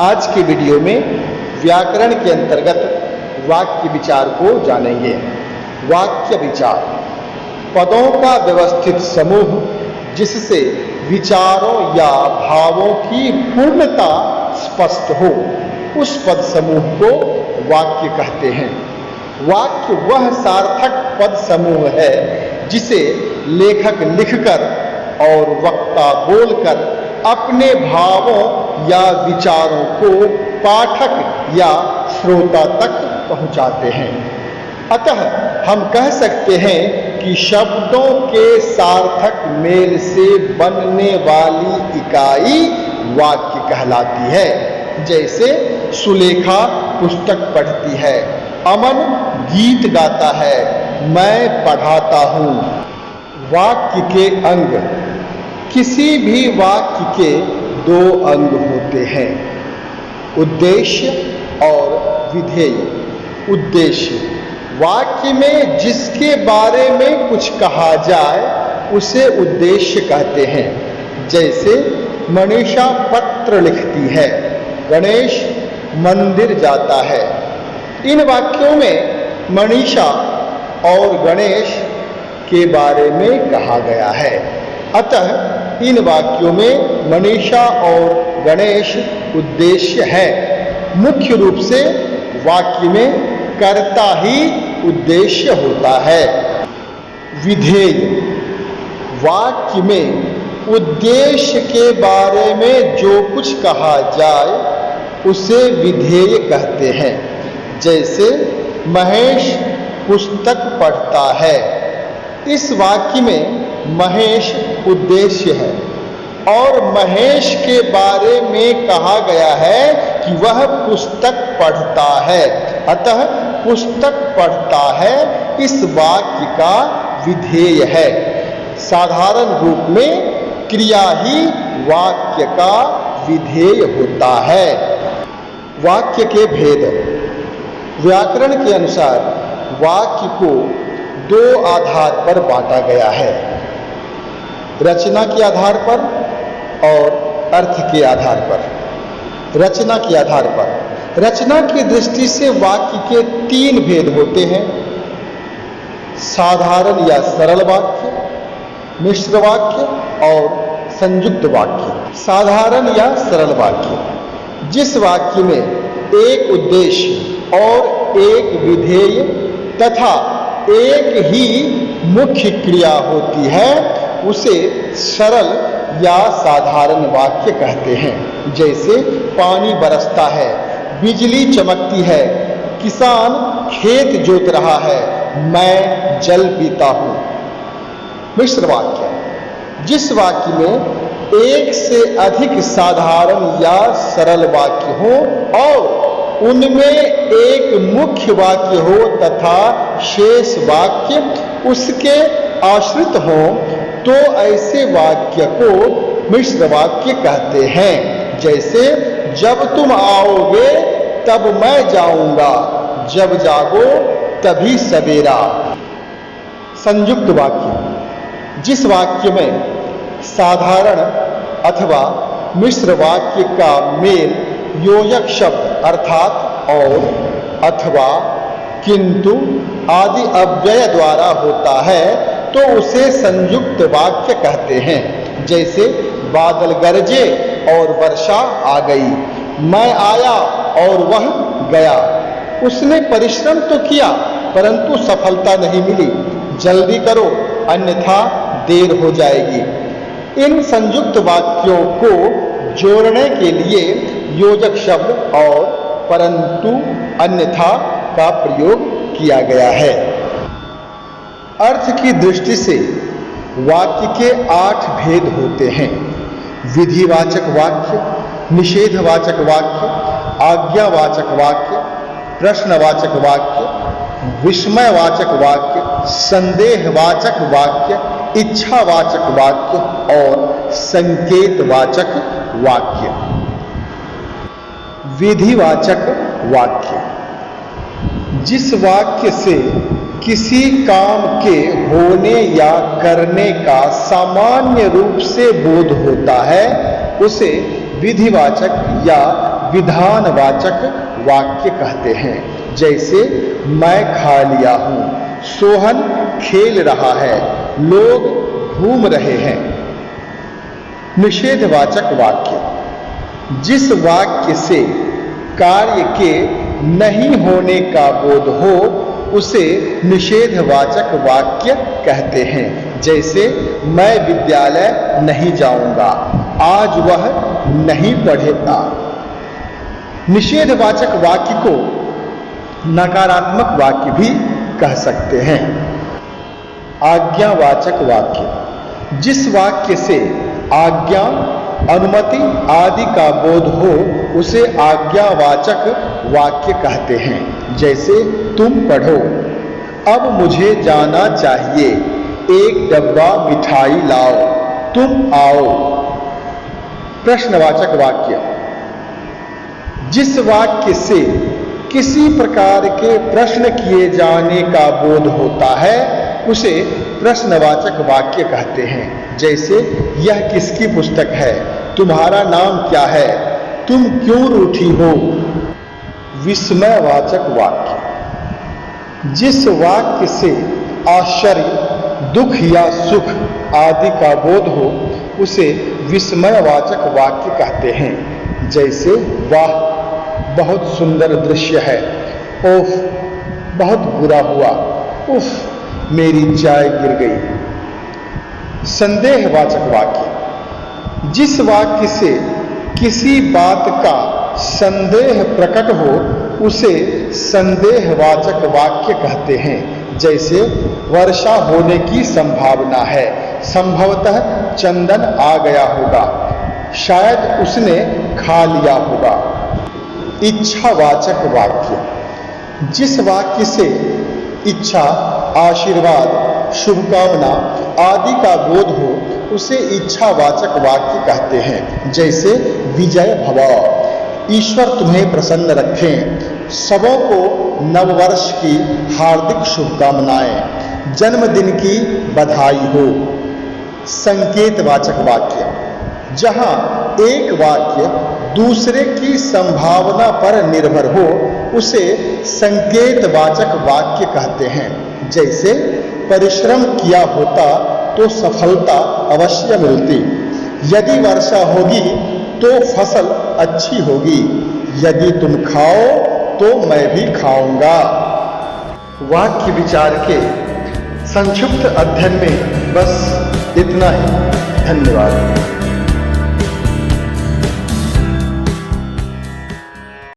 आज के वीडियो में व्याकरण के अंतर्गत वाक्य विचार को जानेंगे। वाक्य विचार पदों का व्यवस्थित समूह जिससे विचारों या भावों की पूर्णता स्पष्ट हो, उस पद समूह को वाक्य कहते हैं। वाक्य वह सार्थक पद समूह है जिसे लेखक लिखकर और वक्ता बोलकर अपने भावों या विचारों को पाठक या श्रोता तक पहुंचाते हैं। अतः हम कह सकते हैं कि शब्दों के सार्थक मेल से बनने वाली इकाई वाक्य कहलाती है। जैसे सुलेखा पुस्तक पढ़ती है, अमन गीत गाता है, मैं पढ़ाता हूँ। वाक्य के अंग। किसी भी वाक्य के दो अंग होते हैं, उद्देश्य और विधेय। उद्देश्य वाक्य में जिसके बारे में कुछ कहा जाए उसे उद्देश्य कहते हैं। जैसे मनीषा पत्र लिखती है, गणेश मंदिर जाता है। इन वाक्यों में मनीषा और गणेश के बारे में कहा गया है। अतः इन वाक्यों में मनीषा और गणेश उद्देश्य है। मुख्य रूप से वाक्य में कर्ता ही उद्देश्य होता है। विधेय वाक्य में उद्देश्य के बारे में जो कुछ कहा जाए उसे विधेय कहते हैं। जैसे महेश पुस्तक पढ़ता है। इस वाक्य में महेश उद्देश्य है और महेश के बारे में कहा गया है कि वह पुस्तक पढ़ता है। अतः पुस्तक पढ़ता है इस वाक्य का विधेय है। साधारण रूप में क्रिया ही वाक्य का विधेय होता है। वाक्य के भेद। व्याकरण के अनुसार वाक्य को दो आधार पर बांटा गया है, रचना के आधार पर और अर्थ के आधार पर। रचना के आधार पर। रचना की दृष्टि से वाक्य के तीन भेद होते हैं, साधारण या सरल वाक्य, मिश्र वाक्य और संयुक्त वाक्य। साधारण या सरल वाक्य जिस वाक्य में एक उद्देश्य और एक विधेय तथा एक ही मुख्य क्रिया होती है उसे सरल या साधारण वाक्य कहते हैं। जैसे पानी बरसता है, बिजली चमकती है, किसान खेत जोत रहा है, मैं जल पीता हूँ। मिश्र वाक्य जिस वाक्य में एक से अधिक साधारण या सरल वाक्य हो और उनमें एक मुख्य वाक्य हो तथा शेष वाक्य उसके आश्रित हो, तो ऐसे वाक्य को मिश्र वाक्य कहते हैं। जैसे जब तुम आओगे तब मैं जाऊंगा, जब जागो तभी सवेरा। संयुक्त वाक्य जिस वाक्य में साधारण अथवा मिश्र वाक्य का मेल योजक शब्द अर्थात और अथवा किंतु आदि अव्यय द्वारा होता है तो उसे संयुक्त वाक्य कहते हैं। जैसे बादल गरजे और वर्षा आ गई, मैं आया और वह गया। उसने परिश्रम तो किया परंतु सफलता नहीं मिली, जल्दी करो अन्यथा देर हो जाएगी। इन संयुक्त वाक्यों को जोड़ने के लिए योजक शब्द और परंतु अन्यथा का प्रयोग किया गया है। अर्थ की दृष्टि से वाक्य के 8 भेद होते हैं। विधिवाचक वाक्य, निषेधवाचक वाक्य, आज्ञावाचक वाक्य, प्रश्नवाचक वाक्य, विस्मयवाचक वाक्य, संदेहवाचक वाक्य, इच्छावाचक वाक्य और संकेतवाचक वाक्य। विधिवाचक वाक्य जिस वाक्य से किसी काम के होने या करने का सामान्य रूप से बोध होता है उसे विधिवाचक या विधानवाचक वाक्य कहते हैं। जैसे मैं खा लिया हूँ, सोहन खेल रहा है, लोग घूम रहे हैं। निषेधवाचक वाक्य, जिस वाक्य से कार्य के नहीं होने का बोध हो उसे निषेधवाचक वाक्य कहते हैं। जैसे मैं विद्यालय नहीं जाऊंगा, आज वह नहीं पढ़ेगा। निषेधवाचक वाक्य को नकारात्मक वाक्य भी कह सकते हैं। आज्ञावाचक वाक्य, जिस वाक्य से आज्ञा, अनुमति आदि का बोध हो उसे आज्ञावाचक वाक्य कहते हैं। जैसे तुम पढ़ो, अब मुझे जाना चाहिए, एक डब्बा मिठाई लाओ, तुम आओ। प्रश्नवाचक वाक्य, जिस वाक्य से किसी प्रकार के प्रश्न किए जाने का बोध होता है उसे प्रश्नवाचक वाक्य कहते हैं। जैसे यह किसकी पुस्तक है, तुम्हारा नाम क्या है, तुम क्यों रूठी हो। विस्मयवाचक वाक्य, जिस वाक्य से आश्चर्य, दुख या सुख आदि का बोध हो उसे विस्मयवाचक वाक्य कहते हैं। जैसे वाह, बहुत सुंदर दृश्य है, ओफ, बहुत बुरा हुआ, उफ, मेरी चाय गिर गई। संदेहवाचक वाक्य, जिस वाक्य से किसी बात का संदेह प्रकट हो उसे संदेहवाचक वाक्य कहते हैं। जैसे वर्षा होने की संभावना है, संभवतः चंदन आ गया होगा, शायद उसने खा लिया होगा। इच्छावाचक वाक्य, जिस वाक्य से इच्छा, आशीर्वाद, शुभकामना आदि का बोध हो उसे इच्छावाचक वाक्य कहते हैं। जैसे विजय भव, ईश्वर तुम्हें प्रसन्न रखें, सबों को नववर्ष की हार्दिक शुभकामनाएं, जन्मदिन की बधाई हो। संकेतवाचक वाक्य, जहां एक वाक्य दूसरे की संभावना पर निर्भर हो उसे संकेतवाचक वाक्य कहते हैं। जैसे परिश्रम किया होता तो सफलता अवश्य मिलती, यदि वर्षा होगी तो फसल अच्छी होगी, यदि तुम खाओ तो मैं भी खाऊंगा। वाक्य विचार के संक्षिप्त अध्ययन में बस इतना ही। धन्यवाद।